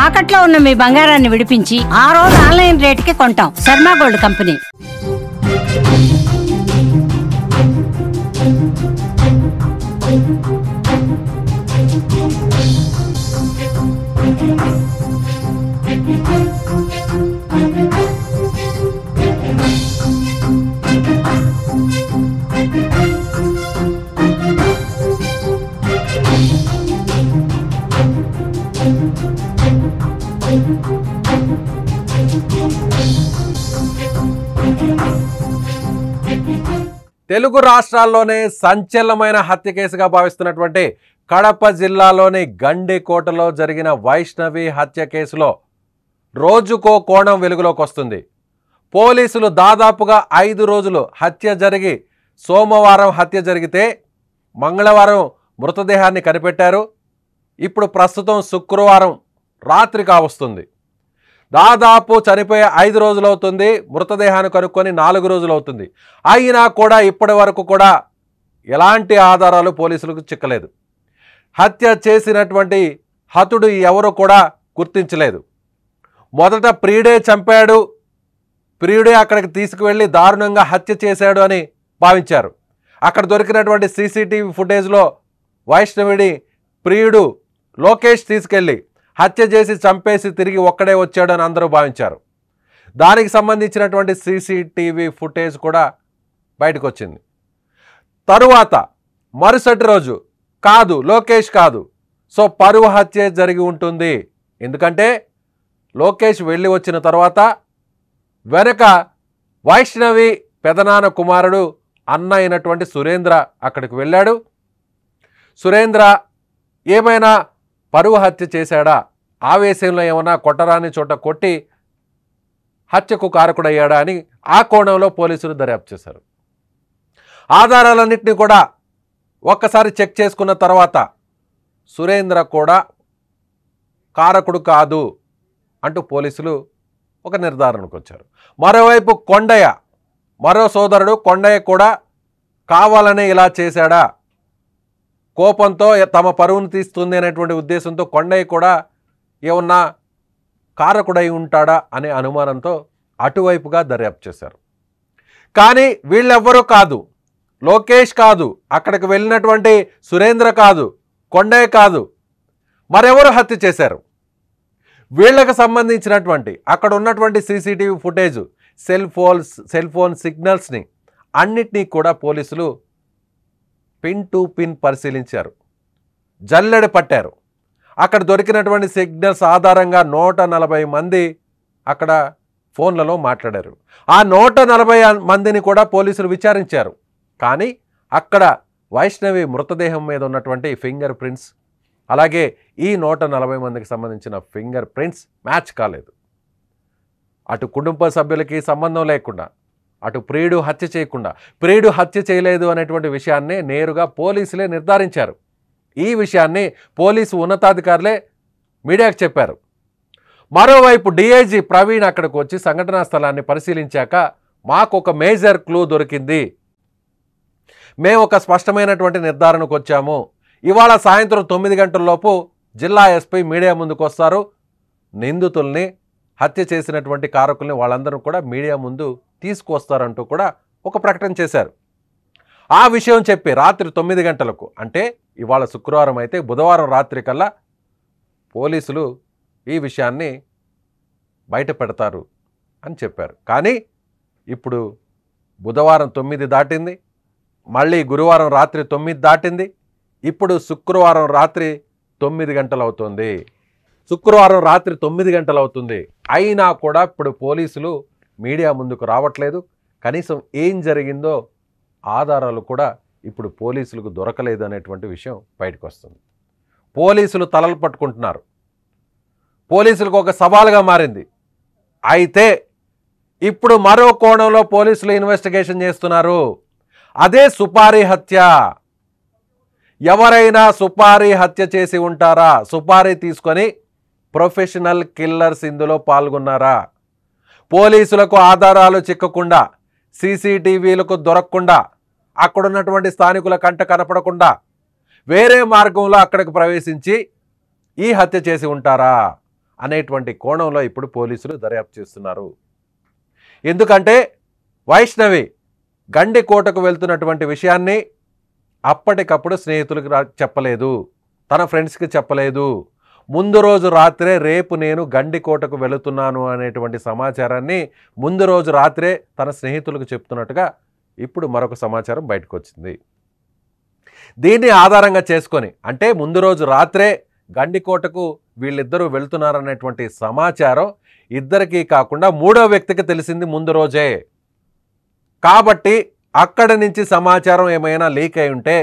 తాకట్లో ఉన్న మీ బంగారాన్ని విడిపించి ఆ రోజు ఆన్లైన్ రేటుకి కొంటాం. Sharma gold company. తెలుగు రాష్ట్రాల్లోనే సంచలనమైన హత్య కేసుగా భావిస్తున్నటువంటి కడప జిల్లాలోని గండికోటలో జరిగిన వైష్ణవి హత్య కేసులో రోజుకో కోణం వెలుగులోకి వస్తుంది. పోలీసులు దాదాపుగా 5 రోజులు హత్య జరిగి సోమవారం హత్య జరిగితే మంగళవారం మృతదేహాన్ని కనిపెట్టారు. ఇప్పుడు ప్రస్తుతం శుక్రవారం రాత్రి కావస్తుంది. దాదాపు చనిపోయే 5 రోజులు అవుతుంది. మృతదేహాన్ని కనుక్కొని 4 రోజులు అవుతుంది. అయినా కూడా ఇప్పటి వరకు కూడా ఎలాంటి ఆధారాలు పోలీసులకు చిక్కలేదు. హత్య చేసినటువంటి హతుడు ఎవరు కూడా గుర్తించలేదు. మొదట ప్రియుడే చంపాడు, ప్రియుడే అక్కడికి తీసుకువెళ్ళి దారుణంగా హత్య చేశాడు అని భావించారు. అక్కడ దొరికినటువంటి సీసీటీవీ ఫుటేజ్లో వైష్ణవిని ప్రియుడు లోకేష్ తీసుకెళ్ళి హత్య చేసి చంపేసి తిరిగి ఒక్కడే వచ్చాడని అందరూ భావించారు. దానికి సంబంధించినటువంటి సీసీటీవీ ఫుటేజ్ కూడా బయటకు వచ్చింది. తరువాత మరుసటి రోజు కాదు, లోకేష్ కాదు, సో పరువు హత్య జరిగి ఉంటుంది. ఎందుకంటే లోకేష్ వెళ్ళి వచ్చిన తర్వాత వెనక వైష్ణవి పెదనాన్న కుమారుడు అన్న అయినటువంటి సురేంద్ర అక్కడికి వెళ్ళాడు. సురేంద్ర ఏమైనా పరువు హత్య చేశాడా, ఆవేశంలో ఏమైనా కొట్టరాని చోట కొట్టి హత్యకు కారకుడయ్యాడా అని ఆ కోణంలో పోలీసులు దర్యాప్తు చేశారు. ఆధారాలన్నింటినీ కూడా ఒక్కసారి చెక్ చేసుకున్న తర్వాత సురేంద్ర కూడా కారకుడు కాదు అంటూ పోలీసులు ఒక నిర్ధారణకు వచ్చారు. మరోవైపు కొండయ్య, మరో సోదరుడు కొండయ్య కూడా కావాలనే ఇలా చేశాడా, కోపంతో తమ పరువును తీస్తుంది అనేటువంటి ఉద్దేశంతో కొండయ్య కూడా ఏమన్నా కారకుడై ఉంటాడా అనే అనుమానంతో అటువైపుగా దర్యాప్తు చేశారు. కానీ వీళ్ళెవ్వరూ కాదు, లోకేష్ కాదు, అక్కడికి వెళ్ళినటువంటి సురేంద్ర కాదు, కొండయ్య కాదు, మరెవరు హత్య చేశారు. వీళ్ళకి సంబంధించినటువంటి అక్కడ ఉన్నటువంటి సీసీటీవీ ఫుటేజ్, సెల్ ఫోన్ సిగ్నల్స్ని అన్నిటినీ కూడా పోలీసులు పిన్ టు పిన్ పరిశీలించారు, జల్లెడ పట్టారు. అక్కడ దొరికినటువంటి సిగ్నల్స్ ఆధారంగా 140 మంది అక్కడ ఫోన్లలో మాట్లాడారు. ఆ 140 మందిని కూడా పోలీసులు విచారించారు. కానీ అక్కడ వైష్ణవి మృతదేహం మీద ఉన్నటువంటి ఫింగర్ ప్రింట్స్, అలాగే ఈ 140 మందికి సంబంధించిన ఫింగర్ ప్రింట్స్ మ్యాచ్ కాలేదు. అటు కుటుంబ సభ్యులకి సంబంధం లేకుండా, అటు ప్రియుడు హత్య చేయకుండా, ప్రియుడు హత్య చేయలేదు అనేటువంటి విషయాన్ని నేరుగా పోలీసులే నిర్ధారించారు. ఈ విషయాన్ని పోలీసు ఉన్నతాధికారులే మీడియాకు చెప్పారు. మరోవైపు డీఐజీ ప్రవీణ్ అక్కడికి వచ్చి సంఘటనా స్థలాన్ని పరిశీలించాక మాకు ఒక మేజర్ క్లూ దొరికింది, మేము ఒక స్పష్టమైనటువంటి నిర్ధారణకు వచ్చాము. ఇవాళ సాయంత్రం 9 గంటలలోపు జిల్లా ఎస్పీ మీడియా ముందుకు వస్తారు. నిందితుల్ని, హత్య చేసినటువంటి కారకుల్ని వాళ్ళందరూ కూడా మీడియా ముందు తీసుకొస్తారంటూ కూడా ఒక ప్రకటన చేశారు. ఆ విషయం చెప్పి రాత్రి 9 గంటలకు, అంటే ఇవాళ శుక్రవారం అయితే బుధవారం రాత్రి కల్లా పోలీసులు ఈ విషయాన్ని బయట పెడతారు అని చెప్పారు. కానీ ఇప్పుడు బుధవారం 9 దాటింది, మళ్ళీ గురువారం రాత్రి 9 దాటింది, ఇప్పుడు శుక్రవారం రాత్రి 9 గంటలు అవుతుంది. శుక్రవారం రాత్రి 9 గంటలు అవుతుంది. అయినా కూడా ఇప్పుడు పోలీసులు మీడియా ముందుకు రావట్లేదు. కనీసం ఏం జరిగిందో ఆధారాలు కూడా ఇప్పుడు పోలీసులకు దొరకలేదు అనేటువంటి విషయం బయటకు వస్తుంది. పోలీసులు తలలు పట్టుకుంటున్నారు. పోలీసులకు ఒక సవాలుగా మారింది. అయితే ఇప్పుడు మరో కోణంలో పోలీసులు ఇన్వెస్టిగేషన్ చేస్తున్నారు. అదే సుపారీ హత్య. ఎవరైనా సుపారీ హత్య చేసి ఉంటారా, సుపారీ తీసుకొని ప్రొఫెషనల్ కిల్లర్స్ ఇందులో పాల్గొన్నారా, పోలీసులకు ఆధారాలు చిక్కకుండా, సీసీటీవీలకు దొరకకుండా, అక్కడున్నటువంటి స్థానికుల కంట కనపడకుండా వేరే మార్గంలో అక్కడికి ప్రవేశించి ఈ హత్య చేసి ఉంటారా? అనేటువంటి కోణంలో ఇప్పుడు పోలీసులు దర్యాప్తు చేస్తున్నారు. ఎందుకంటే వైష్ణవి గండికోటకు వెళ్తున్నటువంటి విషయాన్ని అప్పటికప్పుడు స్నేహితులకు చెప్పలేదు, తన ఫ్రెండ్స్కి చెప్పలేదు. ముందు రోజు రాత్రే రేపు నేను గండికోటకు వెళుతున్నాను అనేటువంటి సమాచారాన్ని ముందు రోజు రాత్రే తన స్నేహితులకు చెప్తున్నట్టుగా ఇప్పుడు మరొక సమాచారం బయటకు వచ్చింది. దీన్ని ఆధారంగా చేసుకొని, అంటే ముందు రోజు రాత్రే గండికోటకు వీళ్ళిద్దరూ వెళ్తున్నారనేటువంటి సమాచారం ఇద్దరికీ కాకుండా మూడో వ్యక్తికి తెలిసింది ముందు రోజే. కాబట్టి అక్కడి నుంచి సమాచారం ఏమైనా లీక్ అయి ఉంటే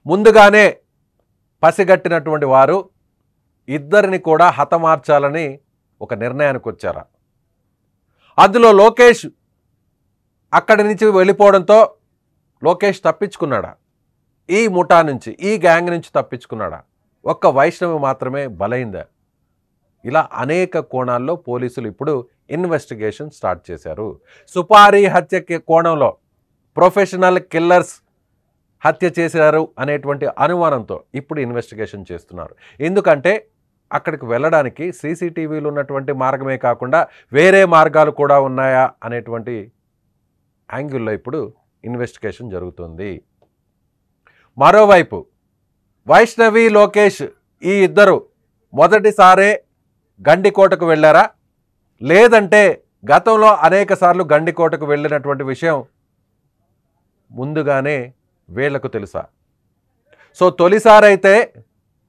ముందుగానే పసిగట్టినటువంటి వారు ఇద్దరిని కూడా హతమార్చాలని ఒక నిర్ణయానికి వచ్చారా? అందులో లోకేష్ అక్కడి నుంచి వెళ్ళిపోవడంతో లోకేష్ తప్పించుకున్నాడా? ఈ ముఠా నుంచి, ఈ గ్యాంగ్ నుంచి తప్పించుకున్నాడా? ఒక్క వైష్ణవి మాత్రమే బలైందా? ఇలా అనేక కోణాల్లో పోలీసులు ఇప్పుడు ఇన్వెస్టిగేషన్ స్టార్ట్ చేశారు. సుపారీ హత్య కోణంలో ప్రొఫెషనల్ కిల్లర్స్ హత్య చేశారు అనేటువంటి అనుమానంతో ఇప్పుడు ఇన్వెస్టిగేషన్ చేస్తున్నారు. ఎందుకంటే అక్కడికి వెళ్ళడానికి సీసీటీవీలు ఉన్నటువంటి మార్గమే కాకుండా వేరే మార్గాలు కూడా ఉన్నాయా అనేటువంటి యాంగిల్లో ఇప్పుడు ఇన్వెస్టిగేషన్ జరుగుతుంది. మరోవైపు వైష్ణవి, లోకేష్ ఈ ఇద్దరు మొదటిసారే గండికోటకు వెళ్ళారా, లేదంటే గతంలో అనేక సార్లు గండికోటకు వెళ్ళినటువంటి విషయం ముందుగానే వీళ్లకు తెలుసా? సో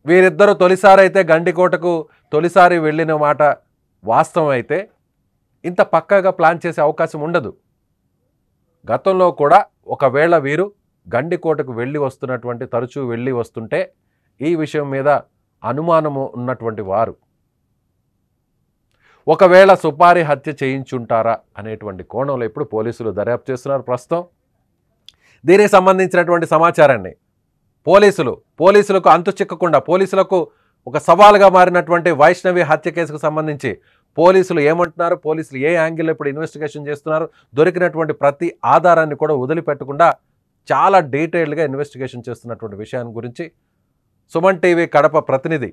వీరిద్దరూ తొలిసారైతే గండికోటకు తొలిసారి వెళ్ళిన మాట వాస్తవం అయితే ఇంత పక్కాగా ప్లాన్ చేసే అవకాశం ఉండదు. గతంలో కూడా ఒకవేళ వీరు గండికోటకు తరచూ వెళ్ళి వస్తుంటే ఈ విషయం మీద అనుమానము ఉన్నటువంటి వారు ఒకవేళ సుపారీ హత్య చేయించుంటారా అనేటువంటి కోణంలో ఇప్పుడు పోలీసులు దర్యాప్తు చేస్తున్నారు. ప్రస్తుతం దీనికి సంబంధించినటువంటి సమాచారాన్ని పోలీసులకు అంతు చిక్కకుండా, పోలీసులకు ఒక సవాల్గా మారినటువంటి వైష్ణవి హత్య కేసుకు సంబంధించి పోలీసులు ఏమంటున్నారు, పోలీసులు ఏ యాంగిల్లో ఇప్పుడు ఇన్వెస్టిగేషన్ చేస్తున్నారు, దొరికినటువంటి ప్రతి ఆధారాన్ని కూడా వదిలిపెట్టకుండా చాలా డీటెయిల్డ్గా ఇన్వెస్టిగేషన్ చేస్తున్నటువంటి విషయాన్ని గురించి సుమన్ టీవీ కడప ప్రతినిధి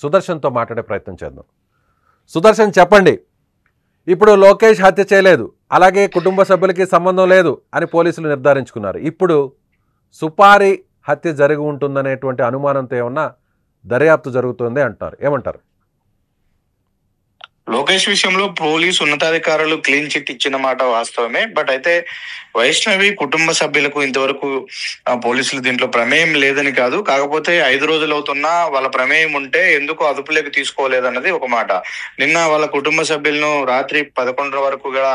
సుదర్శన్తో మాట్లాడే ప్రయత్నం చేద్దాం. సుదర్శన్, చెప్పండి. ఇప్పుడు లోకేష్ హత్య చేయలేదు, అలాగే కుటుంబ సభ్యులకి సంబంధం లేదు అని పోలీసులు నిర్ధారించుకున్నారు. ఇప్పుడు సుపారీ హత్య జరిగి ఉంటుందనేటువంటి అనుమానంతో ఏమన్నా దర్యాప్తు జరుగుతుంది అంటారు, ఏమంటారు? లోకేష్ విషయంలో పోలీసు ఉన్నతాధికారులు క్లీన్ చిట్ ఇచ్చిన మాట వాస్తవమే. బట్ అయితే వైష్ణవి కుటుంబ సభ్యులకు ఇంతవరకు పోలీసులు దీంట్లో ప్రమేయం లేదని కాదు, కాకపోతే 5 రోజులు అవుతున్నా వాళ్ళ ప్రమేయం ఉంటే ఎందుకు అదుపులోకి తీసుకోలేదన్నది ఒక మాట. నిన్న వాళ్ళ కుటుంబ సభ్యులను రాత్రి 11 వరకు కూడా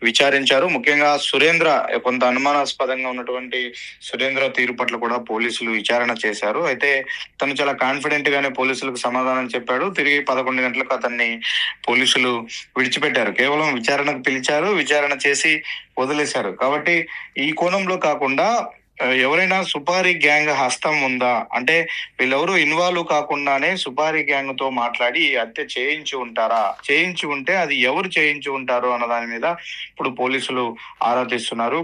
విచారించారు. ముఖ్యంగా సురేంద్ర, కొంత అనుమానాస్పదంగా ఉన్నటువంటి సురేంద్ర తీరు పట్ల కూడా పోలీసులు విచారణ చేశారు. అయితే తను చాలా కాన్ఫిడెంట్ గానే పోలీసులకు సమాధానం చెప్పాడు. తిరిగి 11 గంటలకు అతన్ని పోలీసులు విడిచిపెట్టారు. కేవలం విచారణకు పిలిచారు, విచారణ చేసి వదిలేశారు. కాబట్టి ఈ కోణంలో కాకుండా ఎవరైనా సుపారీ గ్యాంగ్ హస్తం ఉందా అంటే వీళ్ళెవరూ ఇన్వాల్వ్ కాకుండానే సుపారీ గ్యాంగ్ తో మాట్లాడి ఈ హత్య చేయించి ఉంటారా, చేయించి ఉంటే అది ఎవరు చేయించి ఉంటారు అన్న దాని మీద ఇప్పుడు పోలీసులు ఆరా తీస్తున్నారు.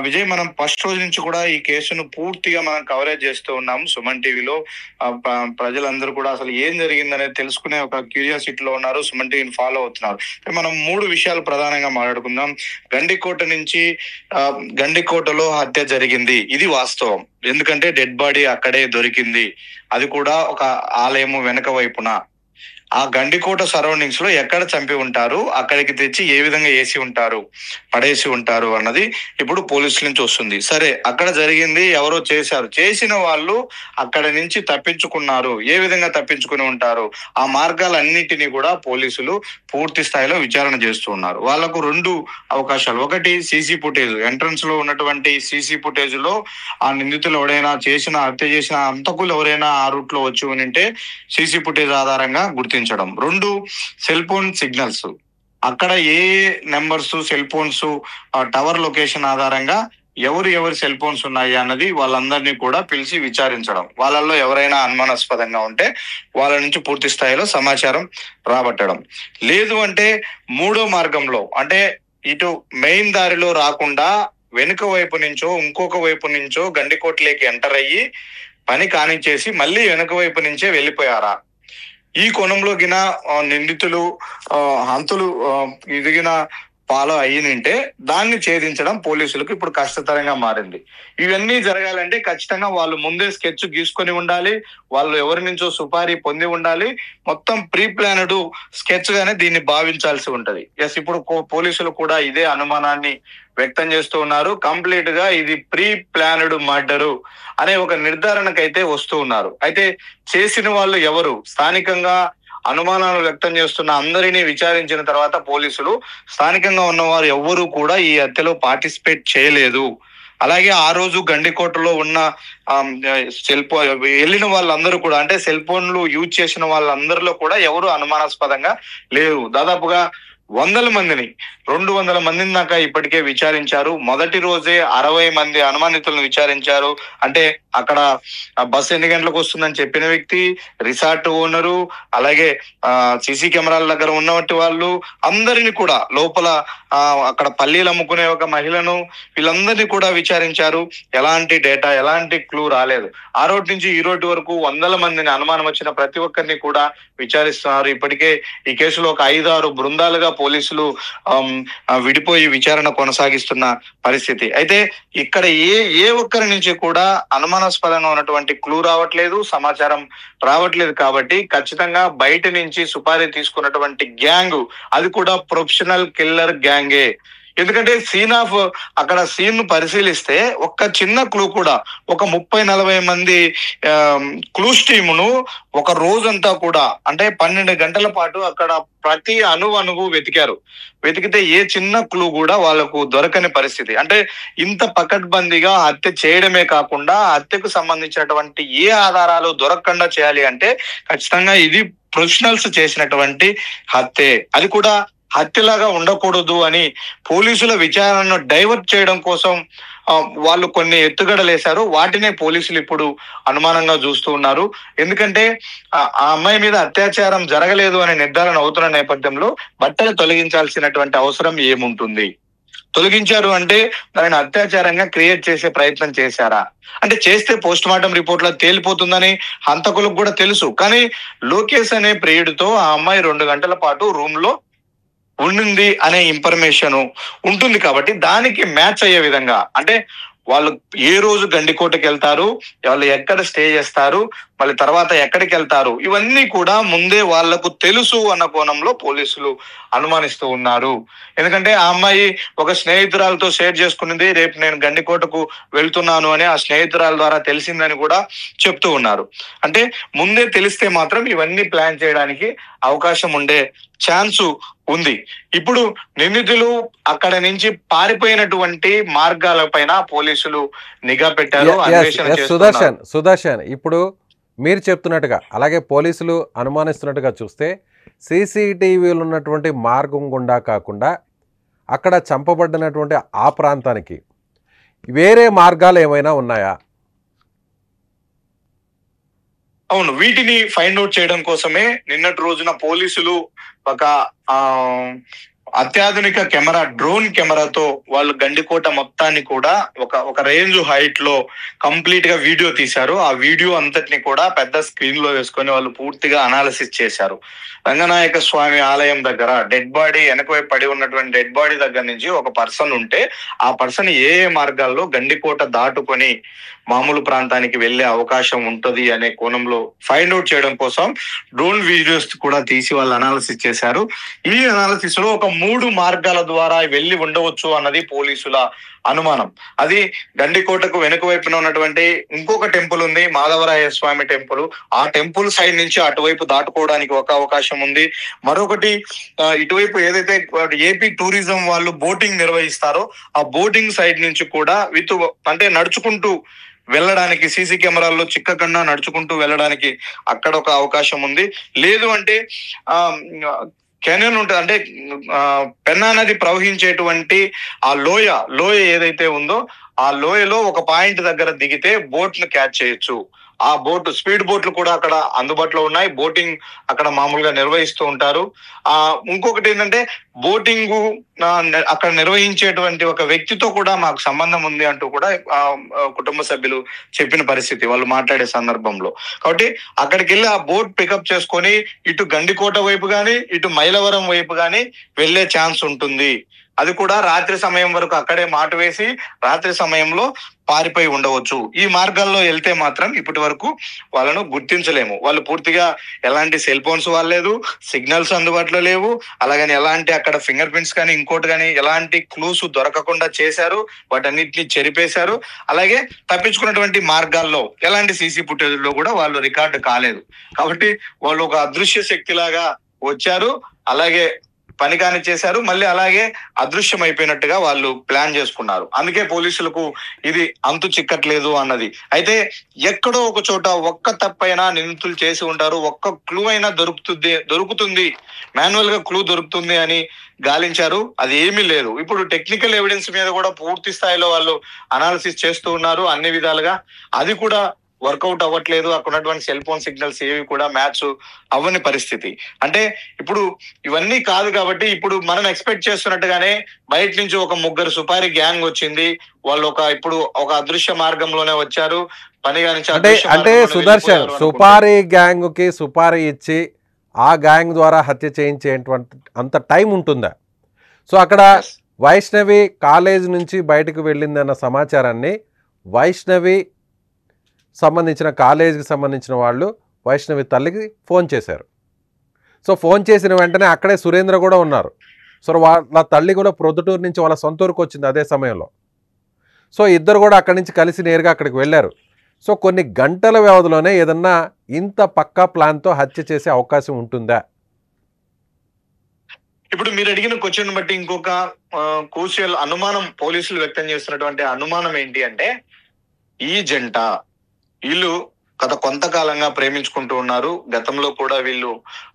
విజయ్, మనం ఫస్ట్ రోజు నుంచి కూడా ఈ కేసును పూర్తిగా మనం కవరేజ్ చేస్తూ ఉన్నాము సుమన్ టీవీలో. ప్రజలందరూ కూడా అసలు ఏం జరిగిందనేది తెలుసుకునే ఒక క్యూరియాసిటీలో ఉన్నారు, సుమన్ టీవీని ఫాలో అవుతున్నారు. మనం 3 విషయాలు ప్రధానంగా మాట్లాడుకుందాం. గండికోటలో హత్య జరిగింది, ఇది వాస్తవం. ఎందుకంటే డెడ్ బాడీ అక్కడే దొరికింది, అది కూడా ఒక ఆలయము వెనక వైపున. ఆ గండికోట సరౌండింగ్స్ లో ఎక్కడ చంపి ఉంటారు, అక్కడికి తెచ్చి ఏ విధంగా వేసి ఉంటారు, పడేసి ఉంటారు అన్నది ఇప్పుడు పోలీసుల నుంచి వస్తుంది. సరే, అక్కడ జరిగింది, ఎవరో చేశారు, చేసిన వాళ్ళు అక్కడ నుంచి తప్పించుకున్నారు, ఏ విధంగా తప్పించుకుని ఉంటారు, ఆ మార్గాలన్నిటినీ కూడా పోలీసులు పూర్తి స్థాయిలో విచారణ చేస్తూ ఉన్నారు. వాళ్లకు 2 అవకాశాలు. ఒకటి, సీసీ ఫుటేజ్, ఎంట్రన్స్ లో ఉన్నటువంటి సీసీ ఫుటేజ్ లో ఆ నిందితులు ఎవరైనా హత్య చేసిన హంతకులు ఎవరైనా ఆ రూట్ లో వచ్చి ఉంటే సీసీ ఫుటేజ్ ఆధారంగా గుర్తించడం. 2, సెల్ ఫోన్ సిగ్నల్స్, అక్కడ ఏ numbers, cell phones, tower location ఆధారంగా ఎవరి సెల్ ఫోన్స్ ఉన్నాయి అన్నది వాళ్ళందరినీ కూడా పిలిచి విచారించడం. వాళ్ళల్లో ఎవరైనా అనుమానాస్పదంగా ఉంటే వాళ్ళ నుంచి పూర్తి స్థాయిలో సమాచారం రాబట్టడం. లేదు అంటే 3వ మార్గంలో, అంటే ఇటు మెయిన్ దారిలో రాకుండా వెనుక వైపు నుంచో ఇంకొక వైపు నుంచో గండికోటలోకి ఎంటర్ అయ్యి పని కానిచ్చేసి మళ్ళీ వెనుక వైపు నుంచే వెళ్ళిపోయారా, ఈ కోణంలో గిన నిందితులు హంతులు ఇదిగిన ఫాలో అయ్యింటే దాన్ని ఛేదించడం పోలీసులకు ఇప్పుడు కష్టతరంగా మారింది. ఇవన్నీ జరగాలంటే ఖచ్చితంగా వాళ్ళు ముందే స్కెచ్ గీసుకొని ఉండాలి, వాళ్ళు ఎవరి నుంచో సుపారీ పొంది ఉండాలి, మొత్తం ప్రీ ప్లానడ్ స్కెచ్ గానే దీన్ని భావించాల్సి ఉంటది. ఎస్, ఇప్పుడు పోలీసులు కూడా ఇదే అనుమానాన్ని వ్యక్తం చేస్తూ ఉన్నారు. కంప్లీట్ గా ఇది ప్రీ ప్లానడ్ మర్డరు అనే ఒక నిర్ధారణకైతే వస్తూ ఉన్నారు. అయితే చేసిన వాళ్ళు ఎవరు, స్థానికంగా అనుమానాలు వ్యక్తం చేస్తున్న అందరినీ విచారించిన తర్వాత పోలీసులు స్థానికంగా ఉన్నవారు ఎవ్వరూ కూడా ఈ హత్యలో పార్టిసిపేట్ చేయలేదు. అలాగే ఆ రోజు గండికోటలో ఉన్న వెళ్ళిన వాళ్ళందరూ కూడా, అంటే సెల్ ఫోన్లు యూజ్ చేసిన వాళ్ళందరిలో కూడా ఎవరు అనుమానాస్పదంగా లేరు. దాదాపుగా 100 మందిని 200 మందిని దాకా ఇప్పటికే విచారించారు. మొదటి రోజే 60 మంది అనుమానితులను విచారించారు. అంటే అక్కడ బస్సు ఎన్ని గంటలకు వస్తుందని చెప్పిన వ్యక్తి, రిసార్ట్ ఓనరు, అలాగే సీసీ కెమెరాల దగ్గర ఉన్నటువంటి వాళ్ళు అందరిని కూడా, లోపల అక్కడ పల్లీలు అమ్ముకునే ఒక మహిళను, వీళ్ళందరినీ కూడా విచారించారు. ఎలాంటి డేటా, ఎలాంటి క్లూ రాలేదు. ఆ రోడ్ నుంచి ఈ రోడ్డు వరకు 100 మందిని, అనుమానం వచ్చిన ప్రతి ఒక్కరిని కూడా విచారిస్తున్నారు. ఇప్పటికే ఈ కేసులో ఒక 5-6 బృందాలుగా పోలీసులు విడిపోయి విచారణ కొనసాగిస్తున్న పరిస్థితి. అయితే ఇక్కడ ఏ ఒక్కరి నుంచి కూడా అనుమానాస్పదంగా ఉన్నటువంటి క్లూ రావట్లేదు, సమాచారం రావట్లేదు. కాబట్టి ఖచ్చితంగా బయట నుంచి సుపారీ తీసుకున్నటువంటి గ్యాంగ్, అది కూడా ప్రొఫెషనల్ కిల్లర్ గ్యాంగే. ఎందుకంటే అక్కడ సీన్ ను పరిశీలిస్తే ఒక్క చిన్న క్లూ కూడా, ఒక 30-40 మంది క్లూస్ టీమును ఒక రోజంతా కూడా, అంటే 12 గంటల పాటు అక్కడ ప్రతి అణువు వెతికితే ఏ చిన్న క్లూ కూడా వాళ్ళకు దొరకని పరిస్థితి. అంటే ఇంత పకడ్బందీగా హత్య చేయడమే కాకుండా హత్యకు సంబంధించినటువంటి ఏ ఆధారాలు దొరకకుండా చేయాలి అంటే ఖచ్చితంగా ఇది ప్రొఫెషనల్స్ చేసినటువంటి హత్యే. అది కూడా హత్యలాగా ఉండకూడదు అని పోలీసుల విచారణను డైవర్ట్ చేయడం కోసం వాళ్ళు కొన్ని ఎత్తుగడలేశారు. వాటినే పోలీసులు ఇప్పుడు అనుమానంగా చూస్తూ ఉన్నారు. ఎందుకంటే ఆ అమ్మాయి మీద అత్యాచారం జరగలేదు అనే నిర్ధారణ అవుతున్న నేపథ్యంలో బట్టలు తొలగించాల్సినటువంటి అవసరం ఏముంటుంది? తొలగించారు అంటే దానిని అత్యాచారంగా క్రియేట్ చేసే ప్రయత్నం చేశారా? అంటే చేస్తే పోస్ట్ మార్టం రిపోర్ట్ లో తేలిపోతుందని హంతకులకు కూడా తెలుసు. కానీ లోకేష్ అనే ప్రియుడితో ఆ అమ్మాయి 2 గంటల పాటు రూమ్ లో ఉండింది అనే ఇన్ఫర్మేషన్ ఉంటుంది. కాబట్టి దానికి మ్యాచ్ అయ్యే విధంగా, అంటే వాళ్ళు ఏ రోజు గండికోటకి వెళ్తారు, వాళ్ళు ఎక్కడ స్టే చేస్తారు, మళ్ళీ తర్వాత ఎక్కడికి వెళ్తారు, ఇవన్నీ కూడా ముందే వాళ్లకు తెలుసు అన్న కోణంలో పోలీసులు అనుమానిస్తూ ఉన్నారు. ఎందుకంటే ఆ అమ్మాయి ఒక స్నేహితురాలతో షేర్ చేసుకున్నది, రేపు నేను గండికోటకు వెళ్తున్నాను అని ఆ స్నేహితురాల ద్వారా తెలిసిందని కూడా చెప్తూ ఉన్నారు. అంటే ముందే తెలిస్తే మాత్రం ఇవన్నీ ప్లాన్ చేయడానికి అవకాశం ఉండే ఛాన్సు ఉంది. ఇప్పుడు నిందితులు అక్కడ నుంచి పారిపోయినటువంటి మార్గాలపైన పోలీసులు నిఘా పెట్టారు, అన్వేషణ చేస్తున్నారు. సుదర్శన్, ఇప్పుడు మీరు చెప్తున్నట్టుగా, అలాగే పోలీసులు అనుమానిస్తున్నట్టుగా చూస్తే సీసీటీవీలు ఉన్నటువంటి మార్గం గుండా కాకుండా అక్కడ చంపబడినటువంటి ఆ ప్రాంతానికి వేరే మార్గాలు ఏమైనా ఉన్నాయా? అవును, వీటిని ఫైండ్ అవుట్ చేయడం కోసమే నిన్నటి రోజున పోలీసులు ఒక అత్యాధునిక కెమెరా, డ్రోన్ కెమెరాతో వాళ్ళు గండికోట మొత్తాన్ని కూడా ఒక రేంజ్ హైట్ లో కంప్లీట్ గా వీడియో తీశారు. ఆ వీడియో అంతటిని కూడా పెద్ద స్క్రీన్ లో వేసుకొని వాళ్ళు పూర్తిగా అనాలిసిస్ చేశారు. రంగనాయక స్వామి ఆలయం దగ్గర డెడ్ బాడీ, వెనకవైపు పడి ఉన్నటువంటి డెడ్ బాడీ దగ్గర నుంచి ఒక పర్సన్ ఉంటే ఆ పర్సన్ ఏ మార్గాల్లో గండికోట దాటుకొని మామూలు ప్రాంతానికి వెళ్లే అవకాశం ఉంటది అనే కోణంలో ఫైండ్ అవుట్ చేయడం కోసం డ్రోన్ వీడియోస్ కూడా తీసి వాళ్ళు అనాలిసిస్ చేశారు. ఈ అనాలిసిస్ లో ఒక 3 మార్గాల ద్వారా వెళ్లి ఉండవచ్చు అన్నది పోలీసుల అనుమానం. అది గండికోటకు వెనుక వైపున ఉన్నటువంటి ఇంకొక టెంపుల్ ఉంది, మాధవరాయ స్వామి టెంపుల్. ఆ టెంపుల్ సైడ్ నుంచి అటువైపు దాటుకోవడానికి ఒక అవకాశం ఉంది. మరొకటి ఇటువైపు ఏదైతే ఏపీ టూరిజం వాళ్ళు బోటింగ్ నిర్వహిస్తారో ఆ బోటింగ్ సైడ్ నుంచి కూడా అంటే నడుచుకుంటూ వెళ్ళడానికి, సీసీ కెమెరాల్లో చిక్కకుండా నడుచుకుంటూ వెళ్ళడానికి అక్కడ ఒక అవకాశం ఉంది. లేదు అంటే కెనాన్ ఉంటుంది, అంటే పెన్నా నది ప్రవహించేటువంటి ఆ లోయ ఏదైతే ఉందో ఆ లోయలో ఒక పాయింట్ దగ్గర దిగితే బోట్ ను క్యాచ్ చేయొచ్చు. ఆ బోటు స్పీడ్ బోట్లు కూడా అక్కడ అందుబాటులో ఉన్నాయి. బోటింగ్ అక్కడ మామూలుగా నిర్వహిస్తూ ఉంటారు. ఇంకొకటి ఏంటంటే బోటింగ్ అక్కడ నిర్వహించేటువంటి ఒక వ్యక్తితో కూడా మాకు సంబంధం ఉంది అంటూ కూడా కుటుంబ సభ్యులు చెప్పిన పరిస్థితి వాళ్ళు మాట్లాడే సందర్భంలో. కాబట్టి అక్కడికి వెళ్ళి ఆ బోట్ పికప్ చేసుకొని ఇటు గండికోట వైపు కానీ ఇటు మైలవరం వైపు కానీ వెళ్లే ఛాన్స్ ఉంటుంది. అది కూడా రాత్రి సమయం వరకు అక్కడే మాట వేసి రాత్రి సమయంలో పారిపోయి ఉండవచ్చు. ఈ మార్గాల్లో వెళ్తే మాత్రం ఇప్పటి వరకు వాళ్ళను గుర్తించలేము. వాళ్ళు పూర్తిగా ఎలాంటి సెల్ ఫోన్స్ వాడలేదు, సిగ్నల్స్ అందుబాటులో లేవు, అలాగని ఎలాంటి అక్కడ ఫింగర్ ప్రింట్స్ కానీ ఇంకోటి కానీ ఎలాంటి క్లూస్ దొరకకుండా చేశారు, వాటన్నిటిని చెరిపేశారు. అలాగే తప్పించుకున్నటువంటి మార్గాల్లో ఎలాంటి సీసీ ఫుటేజ్ లో కూడా వాళ్ళు రికార్డు కాలేదు. కాబట్టి వాళ్ళు ఒక అదృశ్య శక్తిలాగా వచ్చారు, అలాగే పని కాని చేశారు, మళ్ళీ అలాగే అదృశ్యం అయిపోయినట్టుగా వాళ్ళు ప్లాన్ చేసుకున్నారు. అందుకే పోలీసులకు ఇది అంతు చిక్కట్లేదు అన్నది. అయితే ఎక్కడో ఒక చోట ఒక్క తప్పైనా నిందితులు చేసి ఉంటారు, ఒక్క క్లూ అయినా దొరుకుతుంది మాన్యువల్ గా క్లూ దొరుకుతుంది అని గాలించారు. అది ఏమీ లేదు. ఇప్పుడు టెక్నికల్ ఎవిడెన్స్ మీద కూడా పూర్తి స్థాయిలో వాళ్ళు అనాలిసిస్ చేస్తూ ఉన్నారు అన్ని విధాలుగా. అది కూడా వర్కౌట్ అవ్వట్లేదు. అక్కడ ఉన్నటువంటి సెల్ ఫోన్ సిగ్నల్స్ ఏవి కూడా మ్యాచ్ అవ్వని పరిస్థితి. అంటే ఇప్పుడు ఇవన్నీ కాదు కాబట్టి ఇప్పుడు మనం ఎక్స్పెక్ట్ చేస్తున్నట్టుగానే బయట నుంచి ఒక ముగ్గురు సుపారీ గ్యాంగ్ వచ్చింది. వాళ్ళు ఇప్పుడు ఒక అదృశ్య మార్గంలోనే వచ్చారు. పని అంటే సుదర్శన్ సుపారీ గ్యాంగ్ కి సుపారీ ఇచ్చి ఆ గ్యాంగ్ ద్వారా హత్య చేయించేటువంటి అంత టైం ఉంటుందా? సో అక్కడ వైష్ణవి కాలేజ్ నుంచి బయటకు వెళ్ళిందన్న సమాచారాన్ని వైష్ణవి సంబంధించిన కాలేజీకి సంబంధించిన వాళ్ళు వైష్ణవి తల్లికి ఫోన్ చేశారు. సో ఫోన్ చేసిన వెంటనే అక్కడే సురేంద్ర కూడా ఉన్నారు. సో వాళ్ళ తల్లి కూడా ప్రొద్దుటూరు నుంచి వాళ్ళ సొంత ఊరికి వచ్చింది అదే సమయంలో. సో ఇద్దరు కూడా అక్కడి నుంచి కలిసి నేరుగా అక్కడికి వెళ్ళారు. సో కొన్ని గంటల వ్యవధిలోనే ఏదన్నా ఇంత పక్కా ప్లాన్తో హత్య చేసే అవకాశం ఉంటుందా? ఇప్పుడు మీరు అడిగిన క్వశ్చన్ బట్టి ఇంకొక క్రూషియల్ అనుమానం పోలీసులు వ్యక్తం చేస్తున్నటువంటి అనుమానం ఏంటి అంటే, ఈ జంట వీళ్ళు గత కొంతకాలంగా ప్రేమించుకుంటూ ఉన్నారు. గతంలో కూడా వీళ్ళు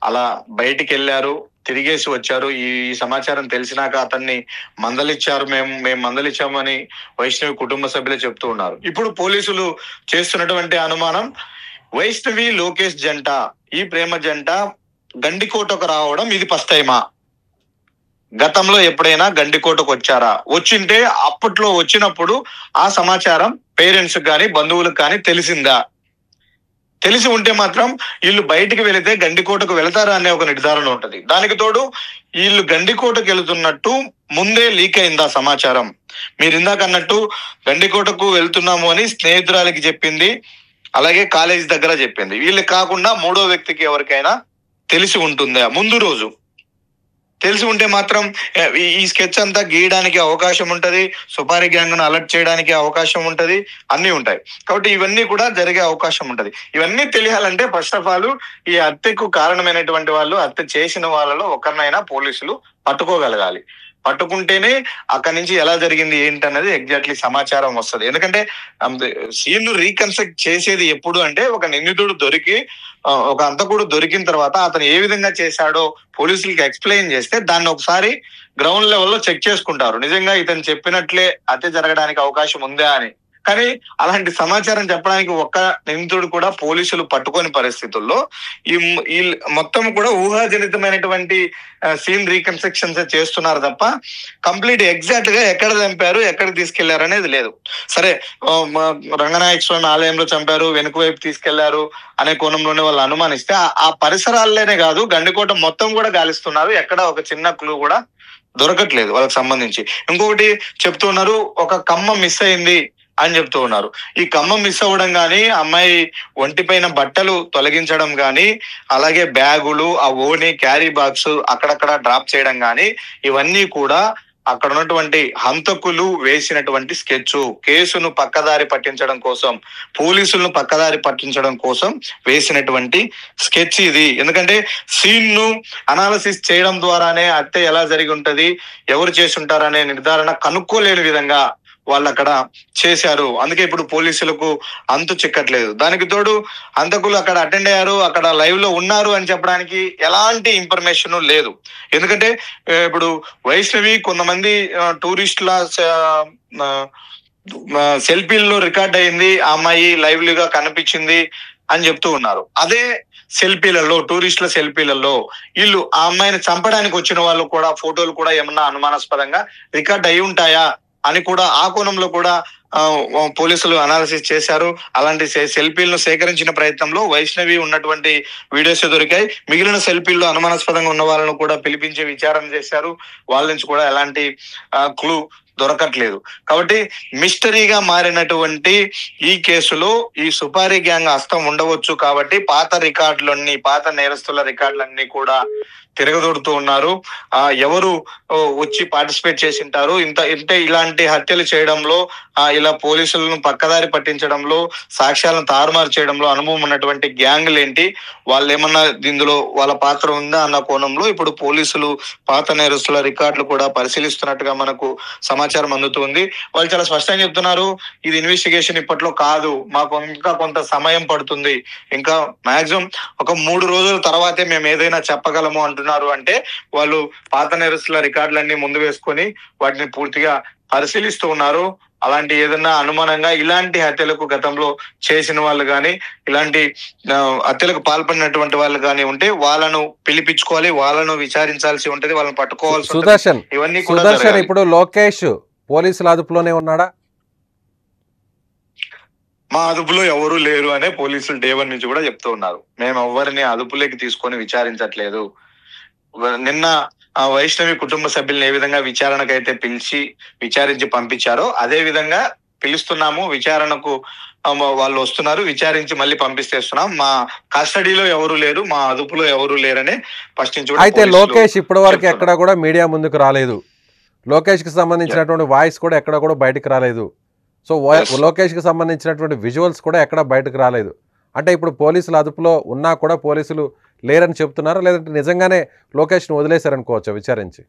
అలా బయటికి వెళ్ళారు, తిరిగేసి వచ్చారు. ఈ సమాచారం తెలిసినాక అతన్ని మందలిచ్చారు, మేము మందలిచ్చామని వైష్ణవి కుటుంబ సభ్యులే చెప్తూ ఉన్నారు. ఇప్పుడు పోలీసులు చేస్తున్నటువంటి అనుమానం వైష్ణవి లోకేష్ జంట, ఈ ప్రేమ జంట గండికోటకు రావడం ఇది ఫస్ట్ టైమా? గతంలో ఎప్పుడైనా గండికోటకు వచ్చారా? వచ్చింటే అప్పట్లో వచ్చినప్పుడు ఆ సమాచారం పేరెంట్స్ కానీ బంధువులకు కానీ తెలిసిందా? తెలిసి ఉంటే మాత్రం వీళ్ళు బయటికి వెళితే గండికోటకు వెళతారా అనే ఒక నిర్ధారణ ఉంటది. దానికి తోడు వీళ్ళు గండికోటకు వెళుతున్నట్టు ముందే లీక్ అయిందా సమాచారం? మీరు ఇందాక అన్నట్టు గండికోటకు వెళ్తున్నాము అని స్నేహితురాలకి చెప్పింది, అలాగే కాలేజీ దగ్గర చెప్పింది. వీళ్ళు కాకుండా మూడో వ్యక్తికి ఎవరికైనా తెలిసి ఉంటుందా? ముందు రోజు తెలిసి ఉంటే మాత్రం ఈ స్కెచ్ అంతా గీయడానికి అవకాశం ఉంటది, సుపారీ గ్యాంగ్ ను అలర్ట్ చేయడానికి అవకాశం ఉంటది, అన్ని ఉంటాయి. కాబట్టి ఇవన్నీ కూడా జరిగే అవకాశం ఉంటది. ఇవన్నీ తెలియాలంటే ఫస్ట్ ఆఫ్ ఆల్ ఈ హత్యకు కారణమైనటువంటి వాళ్ళు, హత్య చేసిన వాళ్ళలో ఒకరినైనా పోలీసులు పట్టుకోగలగాలి. పట్టుకుంటేనే అక్కడి నుంచి ఎలా జరిగింది ఏంటన్నది ఎగ్జాక్ట్లీ సమాచారం వస్తుంది. ఎందుకంటే సీన్ ను రీకన్స్ట్రక్ట్ చేసేది ఎప్పుడు అంటే ఒక నిందితుడు దొరికి, ఒక హంతకుడు దొరికిన తర్వాత అతను ఏ విధంగా చేశాడో పోలీసులకి ఎక్స్ప్లెయిన్ చేస్తే దాన్ని ఒకసారి గ్రౌండ్ లెవెల్లో చెక్ చేసుకుంటారు, నిజంగా ఇతను చెప్పినట్లే హత్య జరగడానికి అవకాశం ఉందా అని. కానీ అలాంటి సమాచారం చెప్పడానికి ఒక్క నిందితుడు కూడా పోలీసులు పట్టుకోని పరిస్థితుల్లో ఈ మొత్తం కూడా ఊహాజనితమైనటువంటి సీన్ రీకన్స్ట్రక్షన్స్ చేస్తున్నారు తప్ప కంప్లీట్ ఎగ్జాక్ట్ గా ఎక్కడ చంపారు, ఎక్కడ తీసుకెళ్లారు అనేది లేదు. సరే, రంగనాయక స్వామి ఆలయంలో చంపారు, వెనుక వైపు తీసుకెళ్లారు అనే కోణంలోనే వాళ్ళు అనుమానిస్తే ఆ పరిసరాల్లోనే కాదు గండికోట మొత్తం కూడా గాలిస్తున్నారు. ఎక్కడ ఒక చిన్న క్లూ కూడా దొరకట్లేదు వాళ్ళకి సంబంధించి. ఇంకొకటి చెప్తున్నారు, ఒక కమ్మ మిస్ అయింది అని చెప్తూ ఉన్నారు. ఈ కమ్మం మిస్ అవ్వడం కానీ, అమ్మాయి ఒంటిపైన బట్టలు తొలగించడం కానీ, అలాగే బ్యాగులు, ఆ ఓని క్యారీ బాక్స్ అక్కడక్కడ డ్రాప్ చేయడం కానీ, ఇవన్నీ కూడా అక్కడ ఉన్నటువంటి హంతకులు వేసినటువంటి స్కెచ్. కేసును పక్కదారి పట్టించడం కోసం, పోలీసులను పక్కదారి పట్టించడం కోసం వేసినటువంటి స్కెచ్ ఇది. ఎందుకంటే సీన్ ను అనాలిసిస్ చేయడం ద్వారానే హత్య ఎలా జరిగి ఉంటది, ఎవరు చేసి ఉంటారనే నిర్ధారణ కనుక్కోలేని విధంగా వాళ్ళు అక్కడ చేశారు. అందుకే ఇప్పుడు పోలీసులకు అంతు చిక్కట్లేదు. దానికి తోడు హంతకులు అక్కడ అటెండ్ అయ్యారు, అక్కడ లైవ్ లో ఉన్నారు అని చెప్పడానికి ఎలాంటి ఇన్ఫర్మేషన్ లేదు. ఎందుకంటే ఇప్పుడు వైష్ణవి కొంతమంది టూరిస్టుల సెల్ఫీల్లో రికార్డ్ అయింది, ఆ అమ్మాయి లైవ్లీగా కనిపించింది అని చెప్తూ ఉన్నారు. అదే సెల్ఫీలలో, టూరిస్టుల సెల్ఫీలలో వీళ్ళు ఆ అమ్మాయిని చంపడానికి వచ్చిన వాళ్ళు కూడా ఫోటోలు కూడా ఏమన్నా అనుమానాస్పదంగా రికార్డ్ అయి ఉంటాయా అని కూడా ఆ కోణంలో కూడా పోలీసులు అనాలిసిస్ చేశారు. అలాంటి సెల్ఫీలను సేకరించిన ప్రయత్నంలో వైష్ణవి ఉన్నటువంటి వీడియోస్ దొరికాయి. మిగిలిన సెల్ఫీల్లో అనుమానాస్పదంగా ఉన్న వాళ్ళను కూడా పిలిపించి విచారణ చేశారు. వాళ్ళ నుంచి కూడా ఎలాంటి క్లూ దొరకట్లేదు. కాబట్టి మిస్టరీగా మారినటువంటి ఈ కేసులో ఈ సుపారీ గ్యాంగ్ హస్తం ఉండవచ్చు. కాబట్టి పాత నేరస్తుల రికార్డులన్నీ కూడా తిరగదొడుతూ ఉన్నారు. ఎవరు వచ్చి పార్టిసిపేట్ చేసి ఉంటారు, ఇలాంటి హత్యలు చేయడంలో, ఇలా పోలీసులను పక్కదారి పట్టించడంలో, సాక్ష్యాలను తారుమారు చేయడంలో అనుభవం ఉన్నటువంటి గ్యాంగ్లు ఏంటి, వాళ్ళు ఏమన్నా ఇందులో వాళ్ళ పాత్ర ఉందా అన్న కోణంలో ఇప్పుడు పోలీసులు పాత నేరస్తుల రికార్డులు కూడా పరిశీలిస్తున్నట్టుగా మనకు సమాచారం అందుతుంది. వాళ్ళు చాలా స్పష్టంగా చెప్తున్నారు, ఇది ఇన్వెస్టిగేషన్ ఇప్పట్లో కాదు, మాకు ఇంకా కొంత సమయం పడుతుంది, ఇంకా మాక్సిమం ఒక 3 రోజుల తర్వాతే మేము ఏదైనా చెప్పగలము అంటున్నారు. అంటే వాళ్ళు పాత నేరస్తుల రికార్డులన్నీ ముందు వేసుకొని వాటిని పూర్తిగా పరిశీలిస్తూ ఉన్నారు. అలాంటి ఏదన్నా అనుమానంగా ఇలాంటి హత్యలకు గతంలో చేసిన వాళ్ళు కానీ, ఇలాంటి హత్యలకు పాల్పడినటువంటి వాళ్ళు కానీ ఉంటే వాళ్ళను పిలిపించుకోవాలి, వాళ్ళను విచారించాల్సి ఉంటది, వాళ్ళని పట్టుకోవాల్సి సుదర్శన్, ఇవన్నీ సుదర్శన్ ఇప్పుడు లోకేష్ పోలీసుల అదుపులోనే ఉన్నాడా? మా అదుపులో ఎవరు లేరు అనే పోలీసులు డే 1 నుంచి కూడా చెప్తూ ఉన్నారు. మేము ఎవరిని అదుపులోకి తీసుకొని విచారించట్లేదు. నిన్న వైష్ణవి కుటుంబ సభ్యులను ఏ విధంగా విచారణకైతే పిలిచి విచారించి పంపించారో అదే విధంగా పిలుస్తున్నాము, విచారణకు వాళ్ళు వస్తున్నారు, విచారించి మళ్ళీ పంపిస్తేస్తున్నాం, మా కస్టడీలో ఎవరు లేరు, మా అదుపులో ఎవరు లేరని స్పష్టించు. అయితే లోకేష్ ఇప్పటి వరకు ఎక్కడ కూడా మీడియా ముందుకు రాలేదు. లోకేష్ కి సంబంధించినటువంటి వాయిస్ కూడా ఎక్కడ కూడా బయటకు రాలేదు. సో లోకేష్ కి సంబంధించినటువంటి విజువల్స్ కూడా ఎక్కడ బయటకు రాలేదు. అంటే ఇప్పుడు పోలీసుల అదుపులో ఉన్నా కూడా పోలీసులు లేరని చెప్తున్నారా, లేదంటే నిజంగానే లోకేష్ను వదిలేశారనుకోవచ్చా విచారించి?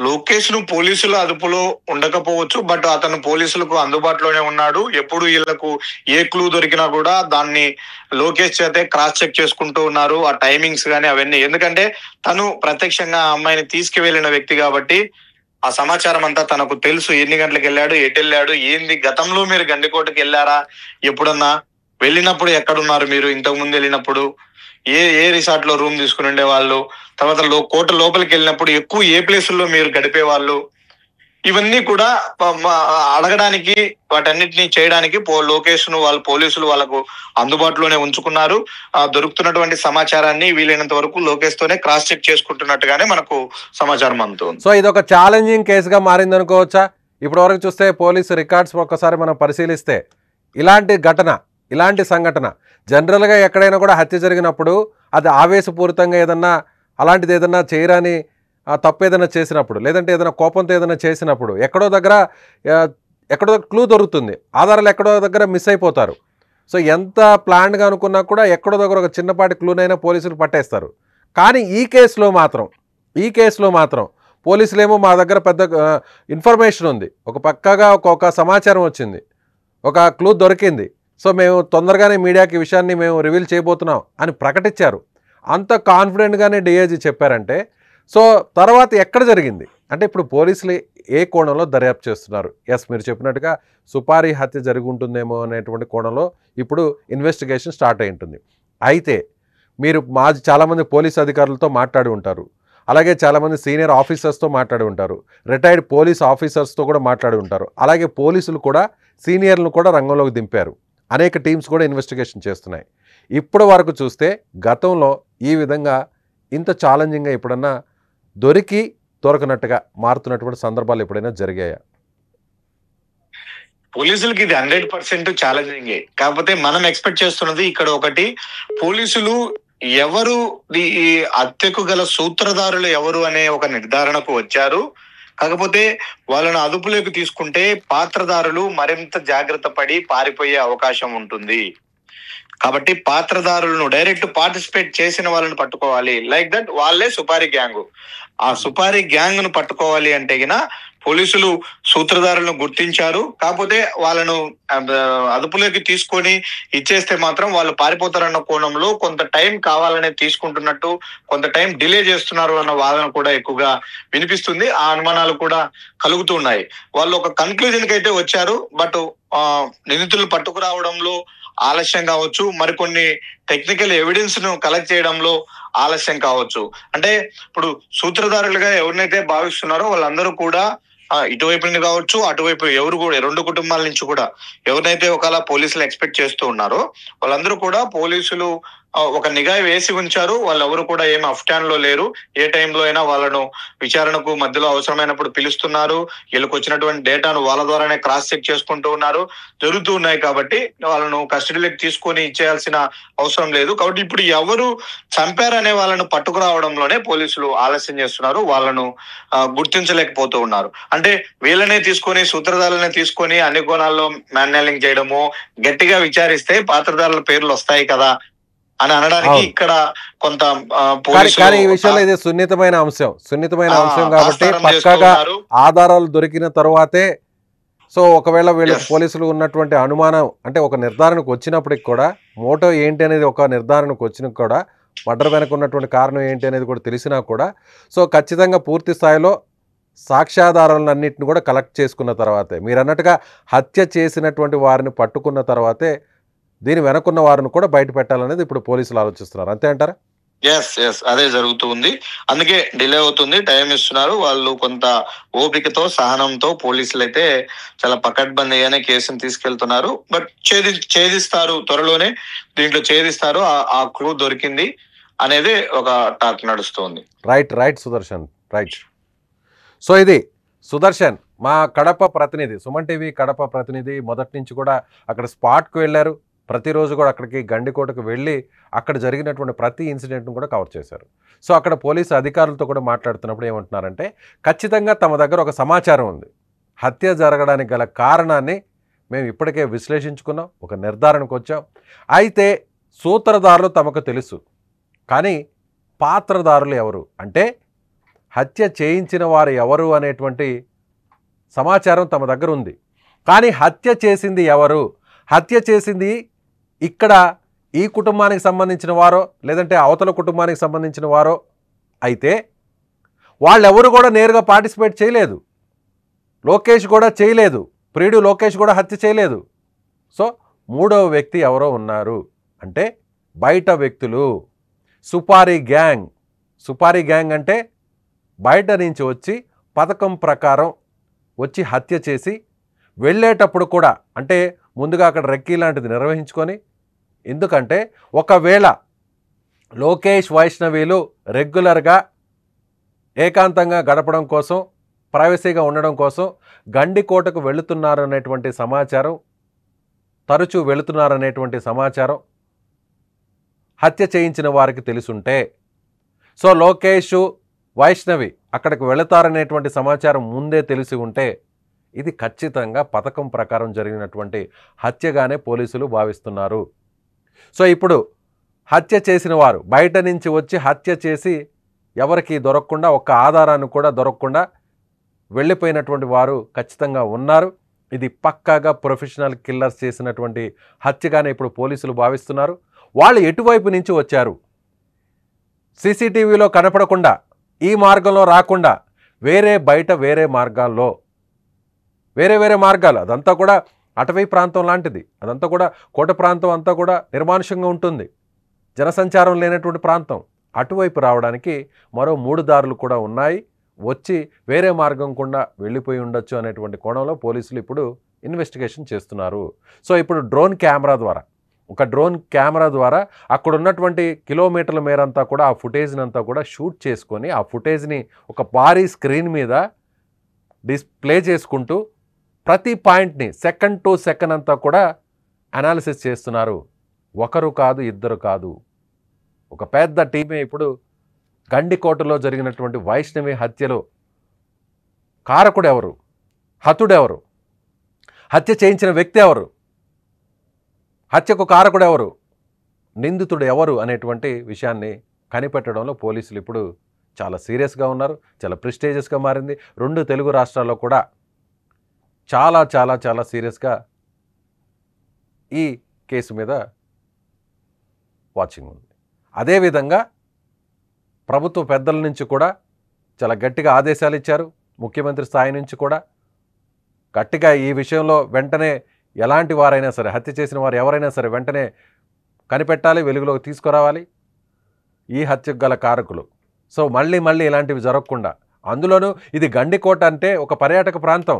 లోకేష్ ను పోలీసుల అదుపులో ఉండకపోవచ్చు, బట్ అతను పోలీసులకు అందుబాటులోనే ఉన్నాడు. ఎప్పుడు వీళ్లకు ఏ క్లూ దొరికినా కూడా దాన్ని లోకేష్ చేతే క్రాస్ చెక్ చేసుకుంటూ ఉన్నారు, ఆ టైమింగ్స్ కానీ అవన్నీ. ఎందుకంటే తను ప్రత్యక్షంగా ఆ అమ్మాయిని తీసుకువెళ్ళిన వ్యక్తి కాబట్టి ఆ సమాచారం అంతా తనకు తెలుసు. ఎన్ని గంటలకు వెళ్ళాడు, ఎటు వెళ్ళాడు, ఏంది, గతంలో మీరు గండికోటకి వెళ్ళారా, ఎప్పుడన్నా వెళ్ళినప్పుడు ఎక్కడున్నారు మీరు, ఇంతకు ముందు వెళ్ళినప్పుడు ఏ రిసార్ట్ లో రూమ్ తీసుకుని ఉండే వాళ్ళు, తర్వాత కోట లోపలికి వెళ్ళినప్పుడు ఎక్కువ ఏ ప్లేసుల్లో మీరు గడిపే వాళ్ళు, ఇవన్నీ కూడా అడగడానికి, వాటన్నిటిని చేయడానికి లోకేష్ ను వాళ్ళ పోలీసులు వాళ్ళకు అందుబాటులోనే ఉంచుకున్నారు. దొరుకుతున్నటువంటి సమాచారాన్ని వీలైనంత వరకు లోకేష్ తోనే క్రాస్ చెక్ చేసుకుంటున్నట్టుగానే మనకు సమాచారం అందుతుంది. సో ఇది ఒక ఛాలెంజింగ్ కేసుగా మారింది అనుకోవచ్చా? ఇప్పటి వరకు చూస్తే పోలీసు రికార్డ్స్ ఒక్కసారి మనం పరిశీలిస్తే ఇలాంటి ఘటన, ఇలాంటి సంఘటన జనరల్గా ఎక్కడైనా కూడా హత్య జరిగినప్పుడు అది ఆవేశపూరితంగా ఏదన్నా అలాంటిది ఏదన్నా చేయరాని తప్పు ఏదైనా చేసినప్పుడు, లేదంటే ఏదైనా కోపంతో ఏదైనా చేసినప్పుడు ఎక్కడో దగ్గర క్లూ దొరుకుతుంది, ఆధారాలు ఎక్కడో దగ్గర మిస్ అయిపోతారు. సో ఎంత ప్లాన్గా అనుకున్నా కూడా ఎక్కడో దగ్గర ఒక చిన్నపాటి క్లూనైనా పోలీసులు పట్టేస్తారు. కానీ ఈ కేసులో మాత్రం పోలీసులేమో మా దగ్గర పెద్ద ఇన్ఫర్మేషన్ ఉంది, ఒక పక్కాగా ఒక సమాచారం వచ్చింది, ఒక క్లూ దొరికింది, సో మేము తొందరగానే మీడియాకి ఈ విషయాన్ని మేము రివీల్ చేయబోతున్నాం అని ప్రకటించారు. అంత కాన్ఫిడెంట్గానే డిఐజీ చెప్పారంటే సో తర్వాత ఎక్కడ జరిగింది అంటే ఇప్పుడు పోలీసులు ఏ కోణంలో దర్యాప్తు చేస్తున్నారు? ఎస్, మీరు చెప్పినట్టుగా సుపారీ హత్య జరిగి ఉంటుందేమో అనేటువంటి కోణంలో ఇప్పుడు ఇన్వెస్టిగేషన్ స్టార్ట్ అయి ఉంటుంది. అయితే మీరు చాలామంది పోలీస్ అధికారులతో మాట్లాడి ఉంటారు, అలాగే చాలామంది సీనియర్ ఆఫీసర్స్తో మాట్లాడి ఉంటారు, రిటైర్డ్ పోలీస్ ఆఫీసర్స్తో కూడా మాట్లాడి ఉంటారు. అలాగే పోలీసులు కూడా సీనియర్లను కూడా రంగంలోకి దింపారు, అనేక టీమ్స్ కూడా ఇన్వెస్టిగేషన్ చేస్తున్నాయి. ఇప్పటి వరకు చూస్తే గతంలో ఈ విధంగా ఇంత ఛాలెంజింగ్గా ఎప్పుడన్నా దొరకనట్టుగా మారుతున్నటువంటి సందర్భాలు ఎప్పుడైనా జరిగాయా? పోలీసులకి ఇది 100% ఛాలెంజింగే. కాకపోతే మనం ఎక్స్పెక్ట్ చేస్తున్నది ఇక్కడ ఒకటి, పోలీసులు ఎవరు ఈ హత్యకు గల సూత్రధారులు ఎవరు అనే ఒక నిర్ధారణకు వచ్చారు. కాకపోతే వాళ్ళను అదుపులోకి తీసుకుంటే పాత్రధారులు మరింత జాగ్రత్త పడి పారిపోయే అవకాశం ఉంటుంది. కాబట్టి పాత్రధారులను డైరెక్ట్ పార్టిసిపేట్ చేసిన వాళ్ళని పట్టుకోవాలి. లైక్ దట్ వాళ్ళే సుపారీ గ్యాంగ్. ఆ సుపారీ గ్యాంగ్ ను పట్టుకోవాలి అంటే గిన పోలీసులు సూత్రధారులను గుర్తించారు. కాకపోతే వాళ్ళను అదుపులోకి తీసుకొని ఇచ్చేస్తే మాత్రం వాళ్ళు పారిపోతారన్న కోణంలో కొంత టైం కావాలనే తీసుకుంటున్నట్టు, కొంత టైం డిలే చేస్తున్నారు అన్న వాదన కూడా ఎక్కువగా వినిపిస్తుంది. ఆ అనుమానాలు కూడా కలుగుతున్నాయి. వాళ్ళు ఒక కన్క్లూజన్ కి అయితే వచ్చారు. బట్ నిందితులు పట్టుకురావడంలో ఆలస్యం కావచ్చు, మరికొన్ని టెక్నికల్ ఎవిడెన్స్ ను కలెక్ట్ చేయడంలో ఆలస్యం కావచ్చు. అంటే ఇప్పుడు సూత్రధారులుగా ఎవరినైతే భావిస్తున్నారో వాళ్ళందరూ కూడా ఇటువైపు నుండి కావచ్చు, అటువైపు ఎవరు కూడా 2 కుటుంబాల నుంచి కూడా ఎవరినైతే ఒకవేళ పోలీసులు ఎక్స్పెక్ట్ చేస్తూ ఉన్నారో వాళ్ళందరూ కూడా పోలీసులు ఒక నిఘా వేసి ఉంచారు. వాళ్ళెవరు కూడా ఏం అఫ్టాన్ లో లేరు. ఏ టైంలో అయినా వాళ్ళను విచారణకు మధ్యలో అవసరమైనప్పుడు పిలుస్తున్నారు. వీళ్ళకి వచ్చినటువంటి డేటాను వాళ్ళ ద్వారానే క్రాస్ చెక్ చేసుకుంటూ ఉన్నారు, జరుగుతూ ఉన్నాయి. కాబట్టి వాళ్ళను కస్టడీలోకి తీసుకొని ఇచ్చేయాల్సిన అవసరం లేదు. కాబట్టి ఇప్పుడు ఎవరు చంపారనే వాళ్ళను పట్టుకురావడంలోనే పోలీసులు ఆలస్యం చేస్తున్నారు. వాళ్ళను గుర్తించలేకపోతూ ఉన్నారు. అంటే వీళ్ళనే తీసుకొని సూత్రధారులనే తీసుకొని అన్ని కోణాల్లో మ్యాన్యాలింగ్ చేయడము, గట్టిగా విచారిస్తే పాత్రధారుల పేర్లు వస్తాయి కదా అని అనడానికి ఇక్కడ కొంత కానీ ఈ విషయంలో ఇది సున్నితమైన అంశం కాబట్టి పక్కాగా ఆధారాలు దొరికిన తర్వాతే. సో ఒకవేళ వీళ్ళకి పోలీసులు ఉన్నటువంటి అనుమానం అంటే ఒక నిర్ధారణకు వచ్చినప్పటికి కూడా మోటో ఏంటి అనేది ఒక నిర్ధారణకు వచ్చిన కూడా మర్డర్ వెనక ఉన్నటువంటి కారణం ఏంటి అనేది కూడా తెలిసినా కూడా సో ఖచ్చితంగా పూర్తి స్థాయిలో సాక్ష్యాధారాలన్నింటిని కూడా కలెక్ట్ చేసుకున్న తర్వాతే, మీరు అన్నట్టుగా హత్య చేసినటువంటి వారిని పట్టుకున్న తర్వాతే దీని వెనకున్న వారిని కూడా బయట పెట్టాలనేది ఇప్పుడు పోలీసులు ఆలోచిస్తున్నారు. అంతే అంటారా? ఎస్ అదే జరుగుతుంది. అందుకే డిలే అవుతుంది, టైం ఇస్తున్నారు. వాళ్ళు కొంత ఓపికతో సహనంతో పోలీసులు అయితే చాలా పకడ్బందీగానే కేసును తీసుకెళ్తున్నారు. బట్ ఛేదిస్తారు, త్వరలోనే దీంట్లో ఛేదిస్తారు. ఆ క్లూ దొరికింది అనేది ఒక టాక్ నడుస్తుంది. Right Sudarshan, right. సో ఇది సుదర్శన్ మా కడప ప్రతినిధి, సుమన్ టీవీ కడప ప్రతినిధి. మొదటి నుంచి కూడా అక్కడ స్పాట్కు వెళ్ళారు. ప్రతిరోజు కూడా అక్కడికి గండికోటకు వెళ్ళి అక్కడ జరిగినటువంటి ప్రతి ఇన్సిడెంట్ను కూడా కవర్ చేశారు. సో అక్కడ పోలీసు అధికారులతో కూడా మాట్లాడుతున్నప్పుడు ఏమంటున్నారంటే ఖచ్చితంగా తమ దగ్గర ఒక సమాచారం ఉంది. హత్య జరగడానికి గల కారణాన్ని మేము ఇప్పటికే విశ్లేషించుకున్నాం, ఒక నిర్ధారణకు వచ్చాం. అయితే సూత్రధారులు తమకు తెలుసు, కానీ పాత్రధారులు ఎవరు అంటే హత్య చేయించిన వారు ఎవరు అనేటువంటి సమాచారం తమ దగ్గర ఉంది. కానీ హత్య చేసింది ఎవరు, హత్య చేసింది ఇక్కడ ఈ కుటుంబానికి సంబంధించిన వారో లేదంటే అవతల కుటుంబానికి సంబంధించిన వారో అయితే వాళ్ళెవరు కూడా నేరుగా పార్టిసిపేట్ చేయలేదు. లోకేష్ కూడా చేయలేదు, ప్రియుడు లోకేష్ కూడా హత్య చేయలేదు. సో మూడవ వ్యక్తి ఎవరో ఉన్నారు అంటే బయట వ్యక్తులు, సుపారీ గ్యాంగ్ అంటే బయట నుంచి వచ్చి పథకం ప్రకారం వచ్చి హత్య చేసి వెళ్ళేటప్పుడు కూడా అంటే ముందుగా అక్కడ రెక్కీ లాంటిది నిర్వహించుకొని, ఎందుకంటే ఒకవేళ లోకేష్ వైష్ణవీలు రెగ్యులర్గా ఏకాంతంగా గడపడం కోసం, ప్రైవసీగా ఉండడం కోసం గండికోటకు వెళుతున్నారనేటువంటి సమాచారం, తరచూ వెళుతున్నారనేటువంటి సమాచారం హత్య చేయించిన వారికి తెలుసుంటే, సో లోకేష్ వైష్ణవి అక్కడికి వెళతారనేటువంటి సమాచారం ముందే తెలిసి ఉంటే ఇది ఖచ్చితంగా పథకం ప్రకారం జరిగినటువంటి హత్యగానే పోలీసులు భావిస్తున్నారు. సో ఇప్పుడు హత్య చేసిన వారు బయట నుంచి వచ్చి హత్య చేసి ఎవరికి దొరకకుండా, ఒక్క ఆధారాన్ని కూడా దొరకకుండా వెళ్ళిపోయినటువంటి వారు ఖచ్చితంగా ఉన్నారు. ఇది పక్కాగా ప్రొఫెషనల్ కిల్లర్స్ చేసినటువంటి హత్యగానే ఇప్పుడు పోలీసులు భావిస్తున్నారు. వాళ్ళు ఎటువైపు నుంచి వచ్చారు, సీసీటీవీలో కనపడకుండా, ఈ మార్గంలో రాకుండా వేరే మార్గాల్లో వేరే మార్గాలు, అదంతా కూడా అటవీ ప్రాంతం లాంటిది, అదంతా కూడా కోట ప్రాంతం అంతా కూడా నిర్మానుష్యంగా ఉంటుంది, జనసంచారం లేనటువంటి ప్రాంతం. అటువైపు రావడానికి మరో 3 దారులు కూడా ఉన్నాయి. వచ్చి వేరే మార్గం కూడా వెళ్ళిపోయి ఉండొచ్చు అనేటువంటి కోణంలో పోలీసులు ఇప్పుడు ఇన్వెస్టిగేషన్ చేస్తున్నారు. సో ఇప్పుడు డ్రోన్ కెమెరా ద్వారా అక్కడ ఉన్నటువంటి కిలోమీటర్ల మేరంతా కూడా ఆ ఫుటేజ్ని అంతా కూడా షూట్ చేసుకొని ఆ ఫుటేజ్ని ఒక భారీ స్క్రీన్ మీద డిస్ప్లే చేసుకుంటూ ప్రతి పాయింట్ని సెకండ్ టు సెకండ్ అంతా కూడా అనాలిసిస్ చేస్తున్నారు. ఒకరు కాదు, ఇద్దరు కాదు, ఒక పెద్ద టీమే ఇప్పుడు గండికోటలో జరిగినటువంటి వైష్ణవి హత్యలో కారకుడు ఎవరు, హతుడెవరు, హత్య చేయించిన వ్యక్తి ఎవరు, హత్యకు కారకుడు ఎవరు, నిందితుడు ఎవరు అనేటువంటి విషయాన్ని కనిపెట్టడంలో పోలీసులు ఇప్పుడు చాలా సీరియస్గా ఉన్నారు, చాలా ప్రెస్టీజియస్గా మారింది. 2 తెలుగు రాష్ట్రాల్లో కూడా చాలా చాలా చాలా సీరియస్గా ఈ కేసు మీద వాచింగ్ ఉంది. అదేవిధంగా ప్రభుత్వ పెద్దల నుంచి కూడా చాలా గట్టిగా ఆదేశాలు ఇచ్చారు. ముఖ్యమంత్రి స్థాయి నుంచి కూడా గట్టిగా ఈ విషయంలో వెంటనే ఎలాంటి వారైనా సరే, హత్య చేసిన వారు ఎవరైనా సరే వెంటనే కనిపెట్టాలి, వెలుగులోకి తీసుకురావాలి ఈ హత్యకు గల కారకులు. సో మళ్ళీ ఇలాంటివి జరగకుండా, అందులోనూ ఇది గండికోట అంటే ఒక పర్యాటక ప్రాంతం,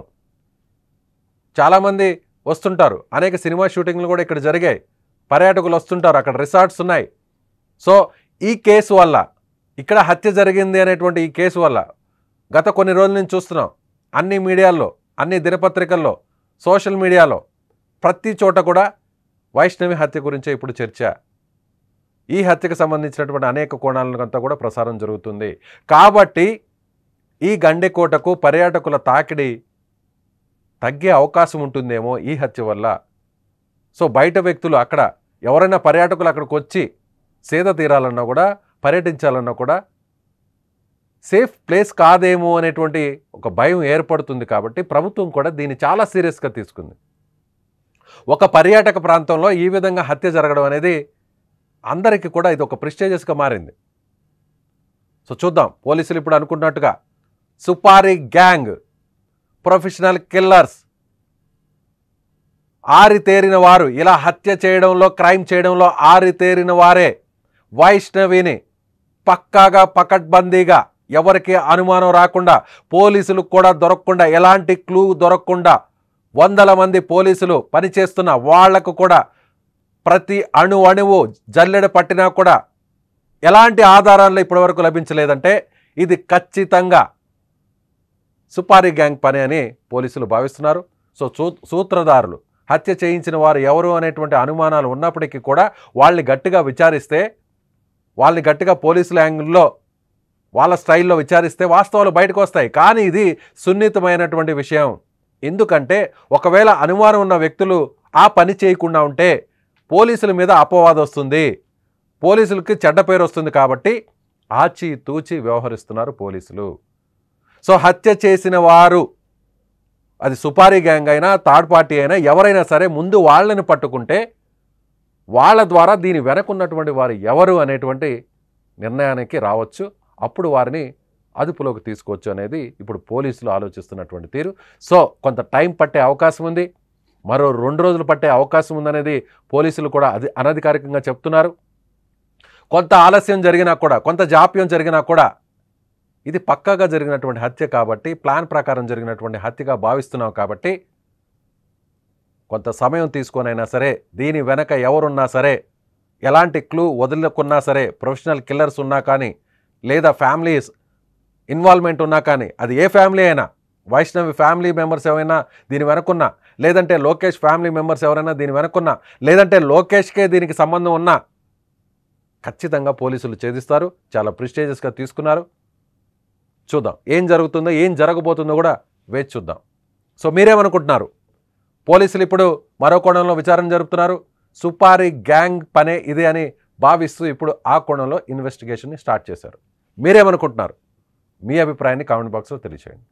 చాలామంది వస్తుంటారు, అనేక సినిమా షూటింగ్లు కూడా ఇక్కడ జరిగాయి, పర్యాటకులు వస్తుంటారు, అక్కడ రిసార్ట్స్ ఉన్నాయి. సో ఈ కేసు వల్ల, ఇక్కడ హత్య జరిగింది అనేటువంటి ఈ కేసు వల్ల గత కొన్ని రోజుల నుంచి చూస్తున్నాం, అన్ని మీడియాల్లో, అన్ని దినపత్రికల్లో, సోషల్ మీడియాలో ప్రతి చోట కూడా వైష్ణవి హత్య గురించే ఇప్పుడు చర్చ. ఈ హత్యకు సంబంధించినటువంటి అనేక కోణాలంతా కూడా ప్రసారం జరుగుతుంది. కాబట్టి ఈ గండికోటకు పర్యాటకుల తాకిడి తగ్గే అవకాశం ఉంటుందేమో ఈ హత్య వల్ల. సో బయట వ్యక్తులు, అక్కడ ఎవరైనా పర్యాటకులు అక్కడికి వచ్చి సేద తీరాలన్నా కూడా, పర్యటించాలన్నా కూడా సేఫ్ ప్లేస్ కాదేమో అనేటువంటి ఒక భయం ఏర్పడుతుంది. కాబట్టి ప్రభుత్వం కూడా దీన్ని చాలా సీరియస్గా తీసుకుంది. ఒక పర్యాటక ప్రాంతంలో ఈ విధంగా హత్య జరగడం అనేది అందరికీ కూడా ఇది ఒక ప్రెస్టీజియస్గా మారింది. సో చూద్దాం, పోలీసులు ఇప్పుడు అనుకున్నట్టుగా సుపారీ గ్యాంగ్, ప్రొఫెషనల్ కిల్లర్స్, ఆరితేరిన వారు, ఇలా హత్య చేయడంలో, క్రైమ్ చేయడంలో ఆరితేరిన వారే వైష్ణవిని పక్కాగా పకడ్బందీగా, ఎవరికి అనుమానం రాకుండా, పోలీసులు కూడా దొరకకుండా, ఎలాంటి క్లూ దొరకకుండా 100 మంది పోలీసులు పనిచేస్తున్న వాళ్లకు కూడా ప్రతి అణువు జల్లెడ పట్టినా కూడా ఎలాంటి ఆధారాలు ఇప్పటివరకు లభించలేదంటే ఇది ఖచ్చితంగా సుపారీ గ్యాంగ్ పని అని పోలీసులు భావిస్తున్నారు. సో సూత్రధారులు, హత్య చేయించిన వారు ఎవరు అనేటువంటి అనుమానాలు ఉన్నప్పటికీ కూడా వాళ్ళని గట్టిగా విచారిస్తే, వాళ్ళని గట్టిగా పోలీసుల యాంగిల్లో వాళ్ళ స్టైల్లో విచారిస్తే వాస్తవాలు బయటకు వస్తాయి. కానీ ఇది సున్నితమైనటువంటి విషయం. ఎందుకంటే ఒకవేళ అనుమానం ఉన్న వ్యక్తులు ఆ పని చేయకుండా ఉంటే పోలీసుల మీద అపవాదం వస్తుంది, పోలీసులకి చెడ్డ పేరు వస్తుంది. కాబట్టి ఆచి తూచి వ్యవహరిస్తున్నారు పోలీసులు. సో హత్య చేసిన వారు, అది సుపారీ గ్యాంగ్ అయినా, థర్డ్ పార్టీ అయినా, ఎవరైనా సరే ముందు వాళ్ళని పట్టుకుంటే వాళ్ళ ద్వారా దీని వెనకున్నటువంటి వారు ఎవరు అనేటువంటి నిర్ణయానికి రావచ్చు. అప్పుడు వారిని అదుపులోకి తీసుకోవచ్చు అనేది ఇప్పుడు పోలీసులు ఆలోచిస్తున్నటువంటి తీరు. సో కొంత టైం పట్టే అవకాశం ఉంది, మరో 2 రోజులు పట్టే అవకాశం ఉందనేది పోలీసులు కూడా అనధికారికంగా చెప్తున్నారు. కొంత ఆలస్యం జరిగినా కూడా, కొంత జాప్యం జరిగినా కూడా ఇది పక్కాగా జరిగినటువంటి హత్య కాబట్టి, ప్లాన్ ప్రకారం జరిగినటువంటి హత్యగా భావిస్తున్నాం. కాబట్టి కొంత సమయం తీసుకొనైనా సరే, దీని వెనక ఎవరున్నా సరే, ఎలాంటి క్లూ వదులుకున్నా సరే, ప్రొఫెషనల్ కిల్లర్స్ ఉన్నా కానీ, లేదా ఫ్యామిలీస్ ఇన్వాల్వ్మెంట్ ఉన్నా కానీ, అది ఏ ఫ్యామిలీ అయినా, వైష్ణవి ఫ్యామిలీ మెంబర్స్ ఎవరైనా దీని వెనకున్నా, లేదంటే లోకేష్ ఫ్యామిలీ మెంబర్స్ ఎవరైనా దీని వెనకున్నా, లేదంటే లోకేష్కే దీనికి సంబంధం ఉన్నా ఖచ్చితంగా పోలీసులు ఛేదిస్తారు. చాలా ప్రెస్టీజియస్గా తీసుకున్నారు. చూద్దాం ఏం జరుగుతుందో, ఏం జరగబోతుందో కూడా వేచి చూద్దాం. సో మీరేమనుకుంటున్నారు? పోలీసులు ఇప్పుడు మరో కోణంలో విచారణ జరుపుతున్నారు. సుపారీ గ్యాంగ్ పనే ఇది అని భావిస్తూ ఇప్పుడు ఆ కోణంలో ఇన్వెస్టిగేషన్ని స్టార్ట్ చేశారు. మీరేమనుకుంటున్నారు? మీ అభిప్రాయాన్ని కామెంట్ బాక్స్లో తెలియజేయండి.